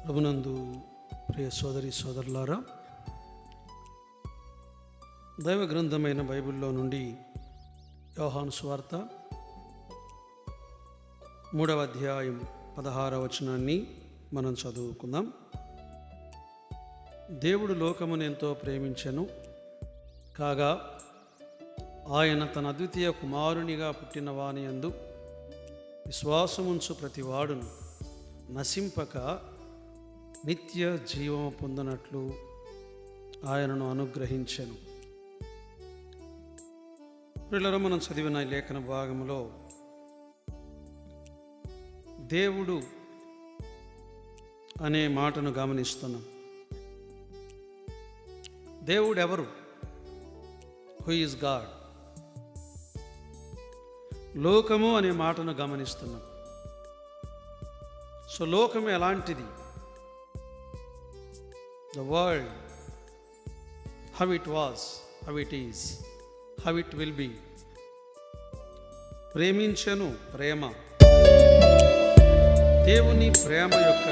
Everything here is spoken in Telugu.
ప్రభునందు ప్రియ సోదరి సోదరులారా, దైవ గ్రంథమైన బైబిల్లో నుండి యోహాను సువార్త 3వ అధ్యాయం 16వ వచనాన్ని మనం చదువుకుందాం. దేవుడు లోకమును ఎంతో ప్రేమించెను, కాగా ఆయన తన అద్వితీయ కుమారునిగా పుట్టిన వాని యందు విశ్వాసముంచు ప్రతివాడును నశింపక నిత్య జీవము పొందినట్లు ఆయనను అనుగ్రహించెను. ప్రియులారా, మనం చదివిన లేఖన భాగంలో దేవుడు అనే మాటను గమనిస్తున్నాం. దేవుడు ఎవరు? Who is God. లోకము అనే మాటను గమనిస్తున్నాం. సో లోకము ఎలాంటిది? The world, how it was, how it is, how it will be. ప్రేమించెను, ప్రేమ. దేవుని ప్రేమ యొక్క